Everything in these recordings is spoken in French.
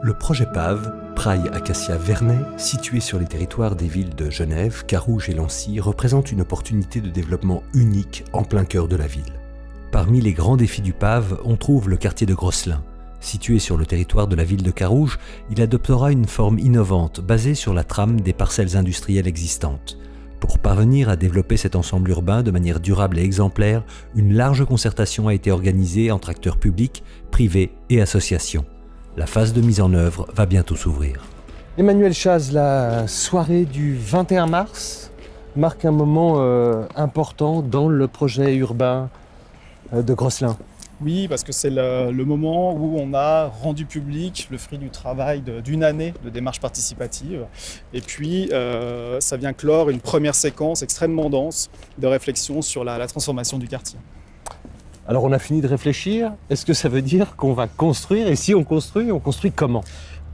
Le projet PAV, Praille Acacia Vernet, situé sur les territoires des villes de Genève, Carouge et Lancy, représente une opportunité de développement unique en plein cœur de la ville. Parmi les grands défis du PAV, on trouve le quartier de Grosselin. Situé sur le territoire de la ville de Carouge, il adoptera une forme innovante basée sur la trame des parcelles industrielles existantes. Pour parvenir à développer cet ensemble urbain de manière durable et exemplaire, une large concertation a été organisée entre acteurs publics, privés et associations. La phase de mise en œuvre va bientôt s'ouvrir. Emmanuel Chaz, la soirée du 21 mars marque un moment important dans le projet urbain de Grosselin. Oui, parce que c'est le moment où on a rendu public le fruit du travail d'une année de démarche participative. Et puis, ça vient clore une première séquence extrêmement dense de réflexion sur la transformation du quartier. Alors on a fini de réfléchir, est-ce que ça veut dire qu'on va construire? Et si on construit comment?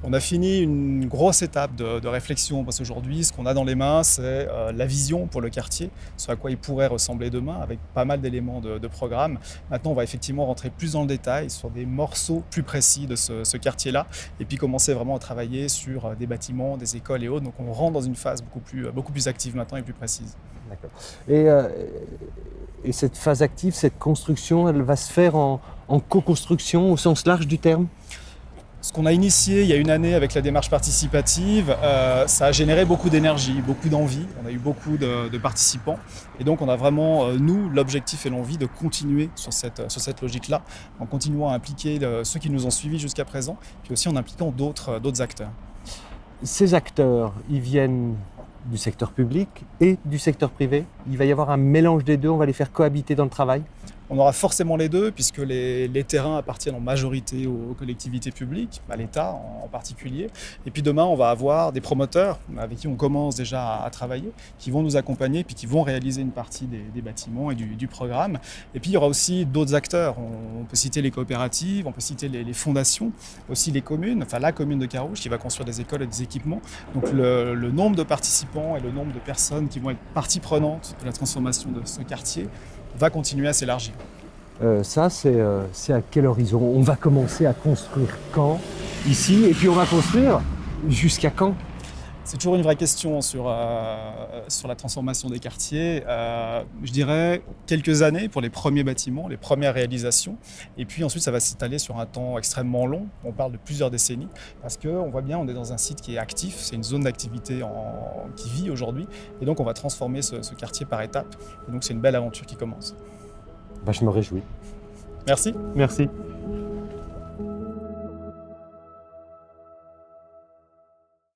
On a fini une grosse étape de réflexion parce qu'aujourd'hui, ce qu'on a dans les mains, c'est la vision pour le quartier, ce à quoi il pourrait ressembler demain, avec pas mal d'éléments de programme. Maintenant, on va effectivement rentrer plus dans le détail sur des morceaux plus précis de ce quartier-là, et puis commencer vraiment à travailler sur des bâtiments, des écoles et autres. Donc on rentre dans une phase beaucoup plus active maintenant et plus précise. D'accord. Et cette phase active, cette construction, elle va se faire en co-construction au sens large du terme? Ce qu'on a initié il y a une année avec la démarche participative, ça a généré beaucoup d'énergie, beaucoup d'envie. On a eu beaucoup de participants. Et donc on a vraiment, nous, l'objectif et l'envie de continuer sur cette logique-là, en continuant à impliquer ceux qui nous ont suivis jusqu'à présent, puis aussi en impliquant d'autres acteurs. Ces acteurs, ils viennent du secteur public et du secteur privé. Il va y avoir un mélange des deux, on va les faire cohabiter dans le travail. On aura forcément les deux, puisque les terrains appartiennent en majorité aux collectivités publiques, à l'État en particulier. Et puis demain, on va avoir des promoteurs avec qui on commence déjà à travailler, qui vont nous accompagner, puis qui vont réaliser une partie des bâtiments et du programme. Et puis il y aura aussi d'autres acteurs. On peut citer les coopératives, on peut citer les fondations, aussi les communes, enfin la commune de Carouge qui va construire des écoles et des équipements. Donc le nombre de participants et le nombre de personnes qui vont être partie prenante de la transformation de ce quartier va continuer à s'élargir. Ça, c'est à quel horizon? On va commencer à construire quand? Ici, et puis on va construire jusqu'à quand? C'est toujours une vraie question sur la transformation des quartiers. Je dirais quelques années pour les premiers bâtiments, les premières réalisations. Et puis ensuite, ça va s'étaler sur un temps extrêmement long. On parle de plusieurs décennies. Parce qu'on voit bien, on est dans un site qui est actif. C'est une zone d'activité qui vit aujourd'hui. Et donc, on va transformer ce quartier par étapes. Et donc, c'est une belle aventure qui commence. Je me réjouis. Merci. Merci.